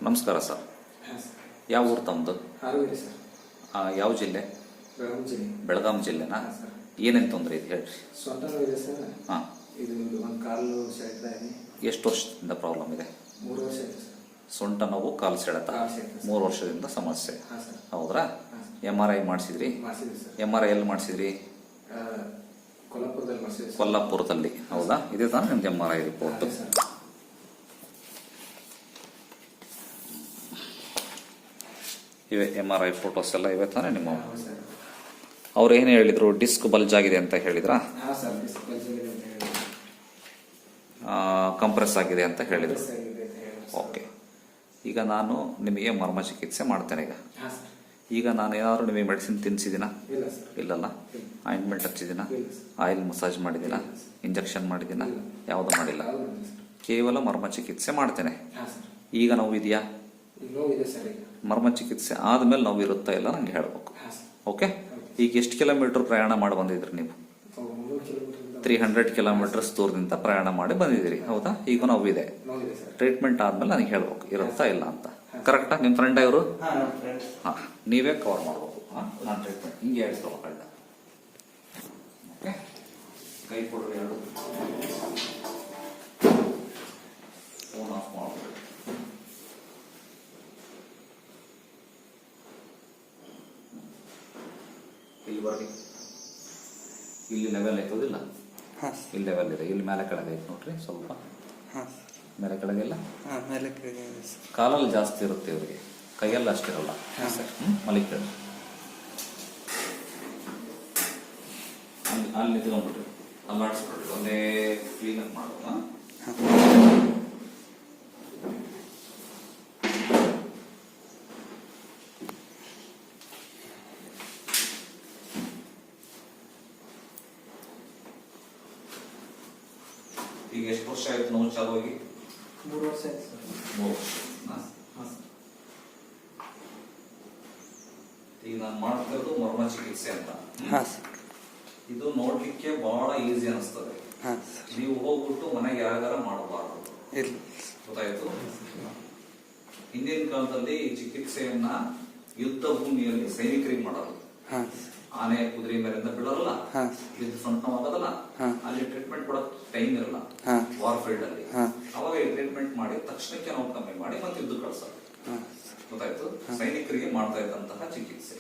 ನಮಸ್ಕಾರ ಸರ್. ಯಾವ ಊರು ತಮ್ಮದು? ಯಾವ ಜಿಲ್ಲೆ? ಬೆಳಗಾಂ ಜಿಲ್ಲೆನಾ? ಏನೇನು ತೊಂದರೆ ಇದೆ ಹೇಳ್ರಿ. ಸೊಂಟ ನೋವಿದೆ ಸರ್. ಹಾಂ, ಇದು ಒಂದು ಕಾಲು ಸೆಳೆತ ಇದೆ. ಎಷ್ಟು ವರ್ಷದಿಂದ ಪ್ರಾಬ್ಲಮ್ ಇದೆ? 3 ವರ್ಷ ಆಯ್ತು ಸರ್. ಸೊಂಟ ನೋವು, ಕಾಲು ಸೆಳೆತ 3 ವರ್ಷದಿಂದ ಸಮಸ್ಯೆ. ಹೌದ್ರಾ? MRI ಮಾಡಿಸಿದ್ರಿ? MRI ಎಲ್ಲಿ ಮಾಡಿಸಿದ್ರಿ? ಕೊಲ್ಲಾಪುರದಲ್ಲಿ ಮಾಡಿಸಿದ್ರಿ. ಕೊಲ್ಲಾಪುರದಲ್ಲಿ. ಹೌದಾ? ಇದೇ ತಾನೇ ನಿಮ್ದು MRI ರಿಪೋರ್ಟ್? ಇವೆ MRI ಫೋಟೋಸ್ ಎಲ್ಲ ಇವೆ ತಾನೇ ನಿಮ್ಮ? ಅವ್ರು ಏನು ಹೇಳಿದ್ರು? ಡಿಸ್ಕ್ ಬಲ್ಜ್ ಆಗಿದೆ ಅಂತ ಹೇಳಿದ್ರಾ? ಕಂಪ್ರೆಸ್ ಆಗಿದೆ ಅಂತ ಹೇಳಿದ್ರು. ಓಕೆ, ಈಗ ನಾನು ನಿಮಗೆ ಮರ್ಮ ಚಿಕಿತ್ಸೆ ಮಾಡ್ತೇನೆ. ಈಗ ನಾನು ಏನಾದ್ರು ನಿಮಗೆ ಮೆಡಿಸಿನ್ ತಿನ್ನಿಸಿದಿನ? ಇಲ್ಲಲ್ಲ. ಆಯಿಂಟ್ಮೆಂಟ್ ಹಚ್ಚಿದಿನ? ಆಯಿಲ್ ಮಸಾಜ್ ಮಾಡಿದಿನ? ಇಂಜೆಕ್ಷನ್ ಮಾಡಿದಿನ? ಯಾವುದು ಮಾಡಿಲ್ಲ. ಕೇವಲ ಮರ್ಮ ಚಿಕಿತ್ಸೆ ಮಾಡ್ತೇನೆ. ಈಗ ನೋವು ಇದೆಯಾ? ಮರ್ಮ ಚಿಕಿತ್ಸೆ ಆದ್ಮೇಲೆ ನೋವು ಇರುತ್ತಾ ಇಲ್ಲ ನಂಗೆ ಹೇಳ್ಬೇಕು. ಓಕೆ, ಈಗ ಎಷ್ಟು ಕಿಲೋಮೀಟರ್ ಪ್ರಯಾಣ ಮಾಡಿ ಬಂದಿದ್ರಿ ನೀವು? 300 ಕಿಲೋಮೀಟರ್ಸ್ ದೂರದಿಂದ ಪ್ರಯಾಣ ಮಾಡಿ ಬಂದಿದ್ದೀರಿ. ಹೌದಾ? ಈಗ ನೋವಿದೆ. ಟ್ರೀಟ್ಮೆಂಟ್ ಆದ್ಮೇಲೆ ನನಗೆ ಹೇಳ್ಬೇಕು ಇರುತ್ತಾ ಇಲ್ಲ ಅಂತ. ಕರೆಕ್ಟಾ? ನಿಮ್ಮ ಫ್ರೆಂಡ್ ಇವರು? ಹಾ, ನೀವೇ ಕವರ್ ಮಾಡ್ಬೇಕು. ನಾನು ಟ್ರೀಟ್ಮೆಂಟ್ ಹಿಂಗೆ ಹೇಳ್ಕೊಳ್ಬೇಕಲ್ಲ. ಓಕೆ, ಕೈ ಕೊಡ್ರಿ. ಎರಡು ಫೋನ್ ಆಫ್ ಮಾಡ್ಬೇಕು. ಇಲ್ಲಿ ಬರ್ರಿ. ಇಲ್ಲಿ ಲೆವೆಲ್ ಐತೋದಿಲ್ಲ? ಇಲ್ಲಿ ಲೆವೆಲ್ ಇದೆ. ಇಲ್ಲಿ ಮೇಲೆ ಕೆಳಗೆ ಐತೆ ನೋಡ್ರಿ. ಸ್ವಲ್ಪ ಮೇಲೆ ಕೆಳಗೆಲ್ಲ ಕಾಲಲ್ಲಿ ಜಾಸ್ತಿ ಇರುತ್ತೆ ಇವರಿಗೆ, ಕೈಯಲ್ಲ ಅಷ್ಟಿರಲ್ಲ. ಮಲಿಕೆ ಅಲ್ಲಿ ನಿಂತ್ಕೊಂಡ್ಬಿಟ್ರಿ, ಅಲ್ಲಾಡಿಸ್ಬಿಡ್ರಿ. ಒಂದೇ ಕ್ಲೀನ್ ಅಪ್ ಮಾಡೋಣ. ಈಗ ಎಷ್ಟು ವರ್ಷ ಆಯ್ತು ನೋವು ಚಾಲು ಹೋಗಿ? 3 ವರ್ಷ ಆಯ್ತು ಸರ್. 3 ವರ್ಷ. ಈಗ ನಾನು ಮಾಡ್ತಿರೋದು ಮರ್ಮ ಚಿಕಿತ್ಸೆ ಅಂತ. ಇದು ನೋಡ್ಲಿಕ್ಕೆ ಬಹಳ ಈಸಿ ಅನಿಸ್ತದೆ. ನೀವು ಹೋಗ್ಬಿಟ್ಟು ಮನೆಗೆ ಯಾರಿಗಾರ ಮಾಡಬಾರ್ದು. ಗೊತ್ತಾಯ್ತು? ಹಿಂದಿನ ಕಾಲದಲ್ಲಿ ಈ ಚಿಕಿತ್ಸೆಯನ್ನ ಯುದ್ಧ ಭೂಮಿಯಲ್ಲಿ ಸೈನಿಕರಿಗೆ ಮಾಡೋದು. ಆನೆ ಕುದುರೆ ಮೇಲಿಂದ ಬಿಡೋರಲ್ಲ, ಇದು ಸೊಂಟ ಆಗೋದಲ್ಲ, ಅಲ್ಲಿ ಟ್ರೀಟ್ಮೆಂಟ್ ಕೊಡೋಕ್ ಟೈಮ್ ಇರಲ್ಲ ವಾರ್ ಫೀಲ್ಡ್ ಅಲ್ಲಿ. ಅವಾಗ ಈ ಟ್ರೀಟ್ಮೆಂಟ್ ಮಾಡಿ ತಕ್ಷಣಕ್ಕೆ ನಾವು ಕಮ್ಮಿ ಮಾಡಿ ಮತ್ತೆ ಯುದ್ಧ ಕಳ್ಸೋದು. ಗೊತ್ತಾಯ್ತು? ಸೈನಿಕರಿಗೆ ಮಾಡ್ತಾ ಇದ್ದಂತಹ ಚಿಕಿತ್ಸೆ.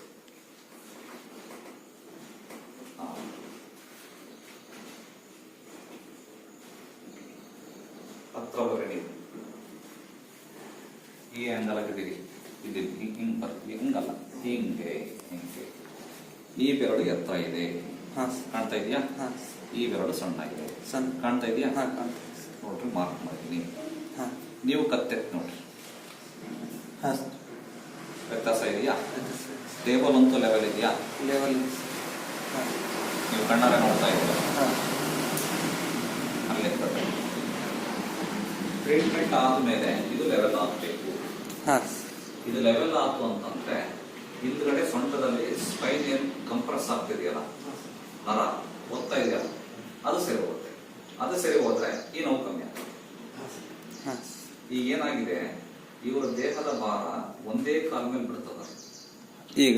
ಹತ್ರ ಬರೀ ನೀವು ಈ ಆಂಗಲ್ ಆಗಿದ್ದೀರಿ. ಇದು ಹಿಂಗ್ ಬರ್ತೀವಿ, ಹಿಂಗಲ್ಲ, ಹಿಂಗೆ ಹಿಂಗೆ. ಈ ಬೆರಳು ಎತ್ತರ ಇದೆ, ಕಾಣ್ತಾ ಇದೆಯಾ? ಈ ಬೆರಳು ಸಣ್ಣ ಇದೆ, ಕಾಣ್ತಾ ಇದೆಯಾ? ನೋಡ್ರಿ, ಮಾರ್ಕ್ ಮಾಡಿದ್ದೀನಿ. ನೀವು ಕತ್ತೆತ್ ನೋಡ್ರಿ, ವ್ಯತ್ಯಾಸ ಇದೆಯಾ? ಟೇಬಲ್ ಅಂತೂ ಲೆವೆಲ್ ಇದೆಯಾ? ನೀವು ಕಣ್ಣಾರೆ ನೋಡ್ತಾ ಇದ್ದೀರಾ? ಅಲ್ಲೇ ಟ್ರೀಟ್ಮೆಂಟ್ ಆದ್ಮೇಲೆ ಇದು ಲೆವೆಲ್ ಆಗಬೇಕು. ಇದು ಲೆವೆಲ್ ಆಯ್ತು ಅಂತಂದ್ರೆ ಹಿಂದ್ಗಡೆ ಸೊಂಟದಲ್ಲಿ ಸ್ಪೈನ್ ಏನ್ ಕಂಪ್ರೆಸ್ ಆಗ್ತಿದೆಯಲ್ಲ, ನರ ಒತ್ತಾ ಇದೆಯಲ್ಲ, ಅದು ಸರಿ ಹೋಗುತ್ತೆ. ಅದು ಸರಿ ಹೋದ್ರೆ ಈ ನೋವು ಕಮ್ಮಿ ಆಗ್ತದೆ. ಈಗ ಏನಾಗಿದೆ, ಇವರ ದೇಹದ ಭಾರ ಒಂದೇ ಕಾಲ ಮೇಲೆ ಬಿಡ್ತದ. ಈಗ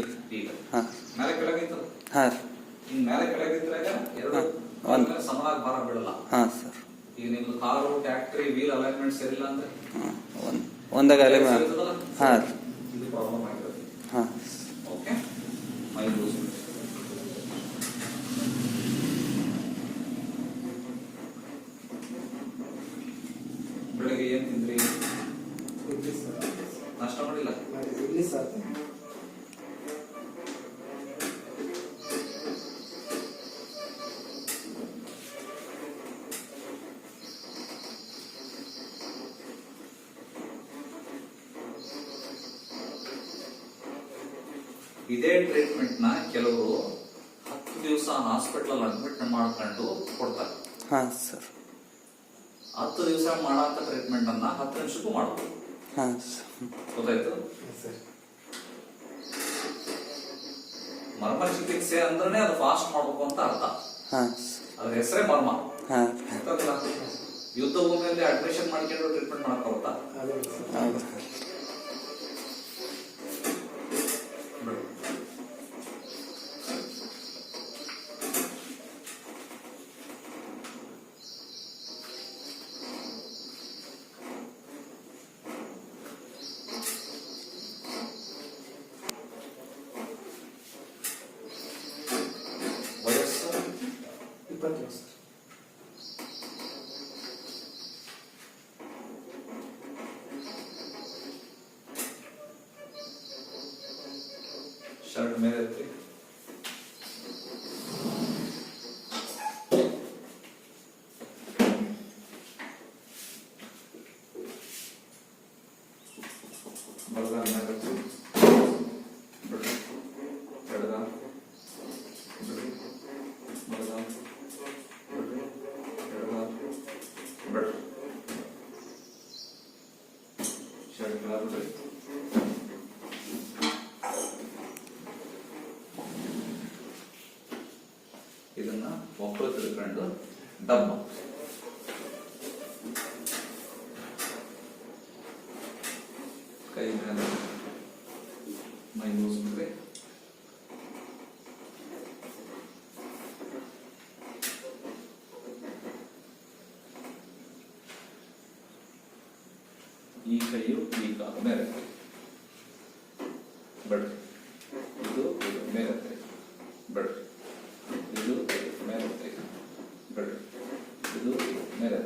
ಮೇಲೆ ಕೆಳಗಿರ್ತದ. ಹಿಂಗ್ ಮೇಲೆ ಕೆಳಗಿದ್ರಾಗ ಎರಡು ಸಮನಾಗಿ ಭಾರ ಬಿಡಲ್ಲ. ಈಗ ನಿಮ್ದು ಕಾರು, ಟ್ಯಾಕ್ಟ್ರಿ ವೀಲ್ ಅಲೈನ್ಮೆಂಟ್ ಸರಿಯಿಲ್ಲ ಅಂದ್ರೆ ಇದು ಪ್ರಾಬ್ಲಮ್ ಆಗಿರುತ್ತೆ. ಓಕೆ, ಮೈ ಲೂಸ್. ಬೆಳಗ್ಗೆ ಏನ್ ತಿಂದ್ರಿ? ನಾಷ್ಟ ಮಾಡಿಲ್ಲ? ಇದೇ ಟ್ರೀಟ್ಮೆಂಟ್ ನ ಕೆಲವರು 10 ದಿವಸ ಹಾಸ್ಪಿಟಲ್ ಅಡ್ಮಿಟ್ ಮಾಡ್ಕೊಂಡು ಕೊಡ್ತಾರೆ. 10 ದಿವಸ ಮಾಡಂತ ಟ್ರೀಟ್ಮೆಂಟ್ ಅನ್ನ 10 ನಿಮಿಷಕ್ಕೂ ಮಾಡಬಹುದು. ಗೊತ್ತಾಯ್ತು? ಮರ್ಮ ಚಿಕಿತ್ಸೆ ಅಂದ್ರೆ ಅದು ಫಾಸ್ಟ್ ಮಾಡಬೇಕು ಅಂತ ಅರ್ಥ. ಅದ್ರ ಹೆಸರೇ ಮರ್ಮ. ಯುದ್ಧ ಭೂಮಿಯಲ್ಲಿ ಅಡ್ಮಿಷನ್ ಮಾಡ್ಕೊಂಡು ಟ್ರೀಟ್ಮೆಂಟ್ ಮಾಡಕ್ ಬರುತ್ತಾ? ಶರ್ಟ್ ಮೇಲೆ ಎತ್ತಿ. ಬಲಗಾಲ ಮೇಲೆ ಎತ್ತಿ. ಬಿಡ್ರಿ. ಎಡಗಾಲ. ಬಿಡ್ರಿ. ಬಲಗಾಲ. ಬಿಡ್ರಿ. ಎಡಗಾಲ. ಬಿಡ್ರಿ. ಶರ್ಟ್ ಕೆಳಗೆ ಬಿಡ್ರಿ. ಇದನ್ನ ಒಕ್ಕಲು ತಿಳ್ಕೊಂಡು ಡಬ್ಬ ಕೈ ಮೇಲೆ ಮೈ ಮುಗಿಸ್ಬಿಟ್ರಿ. ಈ ಕೈಯು ಈ ಕಾಲು ಮೇಲೆ ಬಡ್ರಿ. ಇದು ಮೇಲೆ ಬಡ್ರಿ. ಇದು ಮೇಲೆ ಬಡ್ರಿ. ಇದು ಮೇಲೆ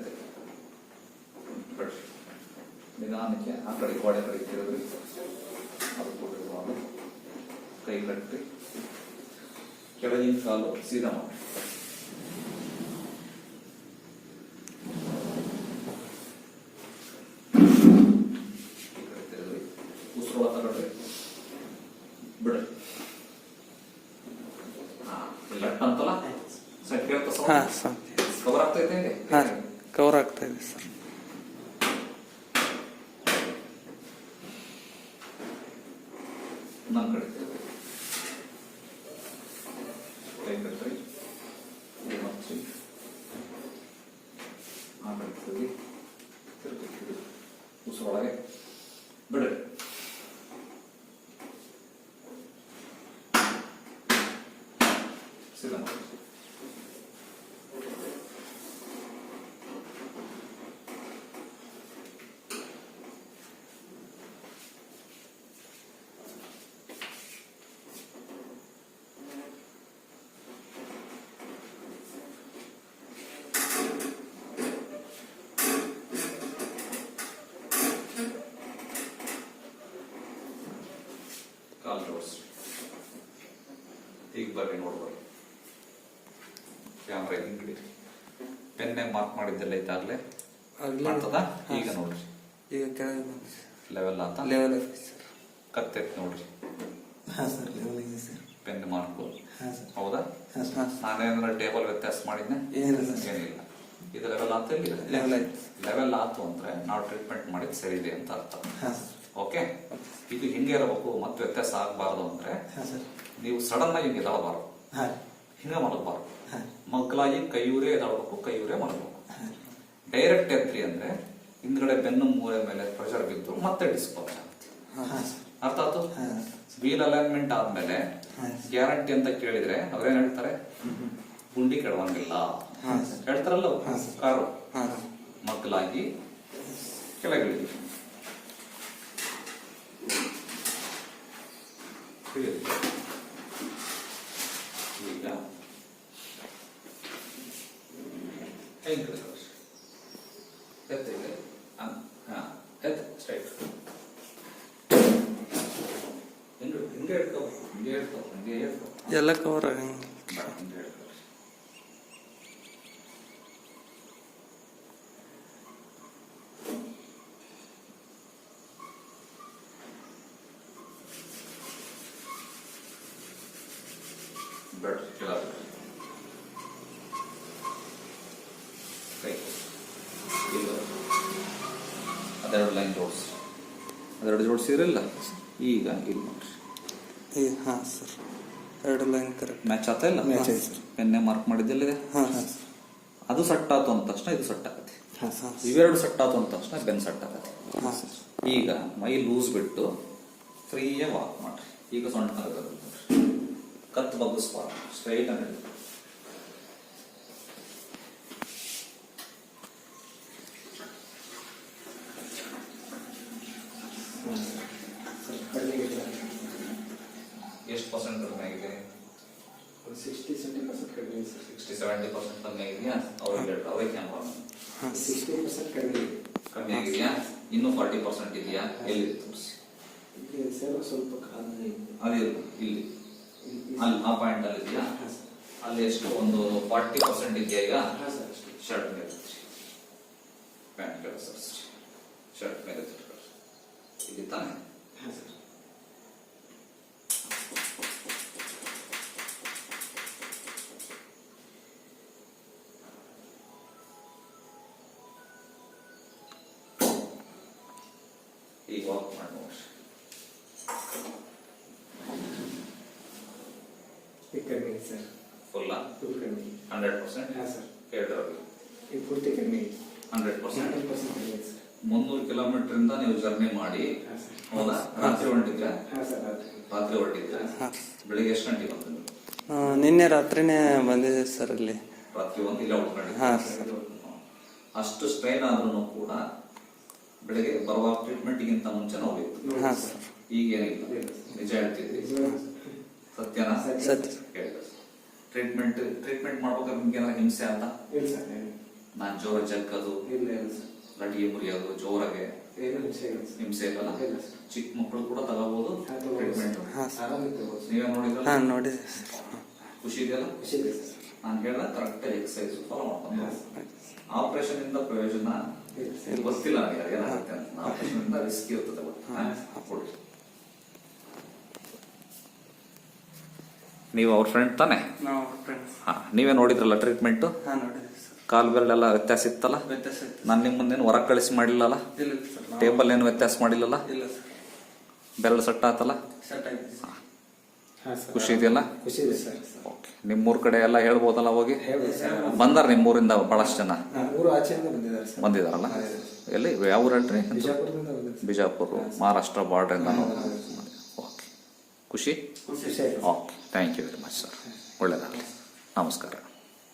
ಬಡ್ರಿ. ನಿಧಾನಕ್ಕೆ ಆ ಕಡೆ ಗೋಡೆ ಕಡೆ ತಿರುಗ್ರಿ. ಅದು ಕೊಟ್ಟಿರುವಾಗ ಕೈ ಕಟ್ಟಿ ಕೆಳಗಿನ ಕಾಲು ಸೀದಾ ಮಾಡಿ. ಈ ಕಡೆ ತಿರುಗ್ರಿ. ಉಸಿರು ತಗೊಳ್ರಿ. ಬಿಡ್ರಿ. ಲಟ್ ಅಂತಲ್ಲ ಸೆಟ್ ಕವರ್ ಆಗ್ತೈತೆ ಇಲ್ಲಿ. ಕವರ್ ಆಗ್ತಾ ಇದೆ ಸರ್. ನನ್ನ ಕಡೆ ಕೈ ಕಟ್ರಿ. ಮರ್ಚಿ ಆ ಕಡೆ ತಿರುಗಿ ತಿರುಗಿ ಉಸಿರೊಳಗೆ ಬಿಡ್ರಿ. ಸೀದಾ ಮಾಡಿ. ಕಾಲು ಜೋಡಿಸಿ. ಈಗ ಬರ್ರಿ ನೋಡ್ಬರ್ರಿ. ಕ್ಯಾಮ್ರಾ ಹಿಂಗ್ ಹಿಡೀರಿ. ಪೆನ್ನೆ ಮಾರ್ಕ್ ಮಾಡಿದ್ದೆಲ್ಲ ಇದ್ದಾಗಲೇ ಮಾಡ್ತದ. ಈಗ ನೋಡ್ರಿ. ಈಗ ಕೆಳಗೆ ಲೆವೆಲ್ ಆತ. ಲೆವೆಲ್ ಐತಿ ಸರ್. ಕತ್ತೆತ್ ನೋಡ್ರಿ. ಹಾಂ ಸರ್ ಲೆವೆಲ್ ಇದೆ ಸರ್. Pen mark. ಹಾಂ ಸರ್. ಹೌದಾ? ಹಾಂ ಸರ್. ನಾನೇನಾರ ಟೇಬಲ್ ವ್ಯತ್ಯಾಸ ಮಾಡಿದ್ನೆ? ಏನಿಲ್ಲ. ಏನಿಲ್ಲ. ಇದು ಲೆವೆಲ್ ಆತ ಇಲ್ಲಿ. ಲೆವೆಲ್ ಐತಿ. ಲೆವೆಲ್ ಆತು ಅಂದ್ರೆ ನಾವು ಟ್ರೀಟ್ಮೆಂಟ್ ಮಾಡಿದ್ ಸರಿ ಇದೆ ಅಂತ ಅರ್ಥ. ಹಾಂ ಸರ್. ಓಕೆ. ಇದು ಹಿಂಗೆ ಇರಬೇಕು. ಮತ್ತೆ ವ್ಯತ್ಯಾಸ ಆಗಬಾರ್ದು ಅಂದ್ರೆ ಹಾಂ ಸರ್. ನೀವು ಸಡನ್ ಆಗಿ ಹಿಂಗೆ ಎದಳಬಾರ್ದು. ಹಾಂ. ಹಿಂಗೆ ಮಲಗಬಾರ್ದು. ಹಾಂ. ಮಗ್ಲಾಗಿ ಕೈಯೂರೇ ಎದಳಬೇಕು. ಕೈಯೂರೇ ಮಲಗಬೇಕು. ಡೈರೆಕ್ಟ್ ಎದ್ರಿ ಅಂದ್ರೆ ಹಿಂದ್ಗಡೆ ಬೆನ್ನು ಮೂಳೆ ಮೇಲೆ ಪ್ರೆಷರ್ ಬಿದ್ದು ಮತ್ತೆ ಡಿಸ್ಕೌಂಟ್ ಆಗುತ್ತೆ. ಹಾಂ ಸರ್. ಅರ್ಥ ಆಯ್ತು? ಹಾಂ. ವೀಲ್ ಅಲೈನ್ಮೆಂಟ್ ಆದ್ಮೇಲೆ ಗ್ಯಾರಂಟಿ ಅಂತ ಕೇಳಿದ್ರೆ ಅವ್ರೇನ್ ಹೇಳ್ತಾರೆ? ಗುಂಡಿ ಕೆಡವಂಗಿಲ್ಲ ಹೇಳ್ತಾರಲ್ಲ ಕಾರು. ಮಗ್ಲಾಗಿ ಕೆಳಗಿಳಿ. ಈಗ ಸ್ಟ್ರೈಟ್ ಹಿಂಗೆ ಹೇಳ್ಕೊ. ಹಿಂಗೆ ಹೇಳ್ಕೊ. ಹಿಂಗೆ ಹೇಳ್ಕೊ. ಎಲ್ಲ ಕವರ್ ಆಗಂಗಿಲ್ಲ. ಹಿಂಗೆ ಹೇಳ್ಕೊ. ಬೆಡ್ ಕೆಳಗೆ ಕೈ ಅದೆರಡು ಲೈನ್ ಜೋಡಿಸಿ. ಅದೆರಡು ಜೋಡಿಸಿದ್ರಲ್ಲ. ಈಗ ಇಲ್ಲಿ ನೋಡ್ರಿ. ಹಾಂ ಸರ್. ಎರಡು ಲೈನ್ ಕರೆಕ್ಟ್ ಮ್ಯಾಚ್ ಆತ ಇಲ್ಲ? ಮ್ಯಾಚ್ ಆಯ್ತು ಸರ್. ಪೆನ್ನೆ ಮಾರ್ಕ್ ಮಾಡಿದ್ದೆಲ್ಲ ಹಾಂ ಹಾಂ ಅದು ಸೆಟ್ ಆತು ಅಂದ ತಕ್ಷಣ ಇದು ಸೆಟ್ ಆಗತ್ತೆ. ಹಾಂ ಸರ್. ಇವೆರಡು ಸೆಟ್ ಆತು ಅಂದ ತಕ್ಷಣ ಬೆನ್ ಸೆಟ್ ಆಗತ್ತೆ. ಹಾಂ ಸರ್. ಈಗ ಮೈ ಲೂಸ್ ಬಿಟ್ಟು ಫ್ರೀಯಾಗಿ ವಾಕ್ ಮಾಡ್ರಿ. ಈಗ ಸೊಂಟ ಕತ್ ಬಗ್ಗಿಸ್ಬಾರ್ದು. ಸ್ಟ್ರೈಟ್ ಆಗಿ ಎಷ್ಟು ಪರ್ಸೆಂಟ್ ಕಡಿಮೆ ಆಗಿದೆ? 60-70% ಕಡಿಮೆ ಇದೆ ಸರ್. 60-70% ಕಮ್ಮಿ ಆಗಿದೆಯಾ? ಅವ್ರಿಗೆ ಕ್ಯಾಂಪ್ 60% ಕಡಿಮೆ ಇದೆ. ಕಮ್ಮಿ ಆಗಿದೆಯಾ? ಇನ್ನೂ 40% ಇದೆಯಾ? ಎಲ್ಲಿ ತೋರಿಸಿ. ಸರ್ ಸ್ವಲ್ಪ ಕಾಲ ಇದೆ. ಅದಿಲ್ಲ ಇಲ್ಲಿ ಅಲ್ಲಿ ಆ ಪಾಯಿಂಟ್ ಅಲ್ಲಿ ಇದೆಯಾ? ಹಾಂ ಸರ್. ಅಲ್ಲಿ ಎಷ್ಟು ಒಂದು 40% ಇದೆಯಾ ಈಗ? ಹಾಂ ಸರ್ ಅಷ್ಟೇ. ಶರ್ಟ್ ಮೇಲೆ ಪ್ಯಾಂಟ್ ಮೇಲೆ ಸರಿಸಿ, ಶರ್ಟ್ ಮೇಲೆ ಇಲ್ಲಿ ತಾನೆ. ಹಾಂ ಸರ್. ಈಗ ವಾಕ್ ಮಾಡಿ ನೋಡಿ. ಈಗ ಕಡಿಮೆ ಇದೆ ಸರ್. ಫುಲ್ಲ ಫುಲ್ ಕಡಿಮೆ ಇದೆ. 100%? ಹಾಂ ಸರ್. ಹೇಳ್ರಿ ಈಗ ಪೂರ್ತಿ ಕಡಿಮೆ ಇದೆ. 100%? 100% ಕಡಿಮೆ ಇದೆ ಸರ್. 300 ಕಿಲೋಮೀಟರ್ ಇಂದ ನೀವು ಜರ್ನಿ ಮಾಡಿ ಹಾಂ ಸರ್. ಹೌದಾ? ರಾತ್ರಿ ಹೊರಟಿದ್ರೆ? ಹಾಂ ಸರ್ ರಾತ್ರಿ. ರಾತ್ರಿ ಹೊರಟಿದ್ರೆ ಹಾಂ ಬೆಳಿಗ್ಗೆ ಎಷ್ಟು ಗಂಟೆಗೆ ಬಂದ್ರಿ ನೀವು? ನಿನ್ನೆ ರಾತ್ರಿನೇ ಬಂದಿದೆ ಸರ್ ಇಲ್ಲಿ. ರಾತ್ರಿ ಒಂದು ಇಲ್ಲ ಉಳ್ಕೊಂಡಿದ್ರಿ. ಹಾಂ ಸರ್. ಅಷ್ಟು ಸ್ಟ್ರೈನ್ ಆದ್ರೂ ಕೂಡ ಬೆಳಿಗ್ಗೆ ಬರುವ ಟ್ರೀಟ್ಮೆಂಟ್ಗಿಂತ ಮುಂಚೆ ಹೋಗಿತ್ತು. ಹಾಂ ಸರ್. ಈಗ ಏನಿಲ್ಲ, ನಿಜ ಹೇಳ್ತಿದ್ರಿ, ಸತ್ಯನಾ? ಸತ್ಯ. ಟ್ರೀಟ್ಮೆಂಟ್ ಮಾಡ್ಬೇಕಾದ್ರೆ ನಿಮ್ಗೆ ಏನಾರ ಹಿಂಸೆ ಅಂತ? ಇಲ್ಲ ಸರ್ ಏನು ನಾನ್ ಜೋರ ಜಗ್ಗದು, ಇಲ್ಲ ಇಲ್ಲ ಸರ್. ಲಟಿಗೆ ಮುರಿಯೋದು, ಜೋರಾಗೆ ಏನು ಹಿಂಸೆ ಇಲ್ಲ ಸರ್. ಹಿಂಸೆ ಇಲ್ಲಲ್ಲ? ಇಲ್ಲ ಸರ್. ಚಿಕ್ಕ ಮಕ್ಕಳು ಕೂಡ ತಗೋಬಹುದು ಹಾಂ, ತಗೋಬೋದು ಟ್ರೀಟ್ಮೆಂಟ್. ಹಾಂ ಸರ್. ಆರಾಮಾಗಿ ತಗೋಬೋದು ಸರ್. ನೀವೇ ನೋಡಿದ್ರ? ಹಾಂ ನೋಡಿದೆ ಸರ್. ಖುಷಿ ಇದೆಯಲ್ಲ? ಖುಷಿ ಇದೆ ಸರ್. ನಾನು ಹೇಳ್ದ ಕರೆಕ್ಟ್ ಎಕ್ಸರ್ಸೈಸ್ ಫಾಲೋ ಮಾಡ್ಕೊಂಡು. ಹಾಂ ಸರ್. ಆಪರೇಷನ್ ಇಂದ ಪ್ರಯೋಜನ ಇಲ್ಲ ಸರ್. ಗೊತ್ತಿಲ್ಲ ನನಗೆ ಏನಾಗುತ್ತೆ ಅಂತ. ಆಪರೇಷನ್ ಇಂದ ರಿಸ್ಕ್ ಇರ್ತದೆ ಗೊತ್ತಾ? ಹಾಂ. ಕೊಡಿ. ನೀವು ಅವ್ರ ಫ್ರೆಂಡ್ ತಾನೆ? ನಾವು ಫ್ರೆಂಡ್ಸ್. ಹಾ, ನೀವೇ ನೋಡಿದ್ರಲ್ಲ ಟ್ರೀಟ್ಮೆಂಟ್? ಹಾಂ ನೋಡಿದೆ ಸರ್. ಕಾಲ್ ಬೆರಳೆಲ್ಲ ವ್ಯತ್ಯಾಸ ಇತ್ತಲ್ಲ? ವ್ಯತ್ಯಾಸ ಇತ್ತು. ನಾನು ನಿಮ್ಮ ಮುಂದೇನು ಹೊರಗೆ ಕಳಿಸಿ ಮಾಡಿಲ್ಲಲ್ಲ? ಇಲ್ಲ ಸರ್. ನಾವು- ಟೇಬಲ್ ಏನು ವ್ಯತ್ಯಾಸ ಮಾಡಿಲ್ಲಲ್ಲ? ಇಲ್ಲ ಸರ್. ಬೆರಳು ಸಟ್ಟ ಆತಲ್ಲ? ಸೆಟ್ ಆಗಿದೆ ಸರ್. ಹಾಂ ಸರ್. ಖುಷಿ ಇದೆಯಲ್ಲ? ಖುಷಿ ಇದೆ ಸರ್. ಓಕೆ. ನಿಮ್ಮೂರ್ ಕಡೆ ಎಲ್ಲ ಹೇಳ್ಬೋದಲ್ಲ ಹೋಗಿ? ಹೇಳ್ಬೋದು ಸರ್. ಬಂದಾರ ನಿಮ್ಮೂರಿಂದ ಬಹಳಷ್ಟು ಜನ ಊರು ಆಚೆಯಿಂದ ಬಂದಿದ್ದಾರೆ ಸರ್. ಬಂದಿದಾರಲ್ಲ? ಎಲ್ಲಿ ಯಾವ ಊರಲ್ರಿ? ಬಿಜಾಪುರದಿಂದ ಬಂದಿದ್ದಾರೆ. ಬಿಜಾಪುರ, ಮಹಾರಾಷ್ಟ್ರ ಬಾರ್ಡರ್ ಇಂದ. ಓಕೆ. ಖುಷಿ? ಖುಷಿ ಆಯ್ತು sir. Okay. Thank you very much sir. ಒಳ್ಳೆಯದಾಗಲಿ. ನಮಸ್ಕಾರ.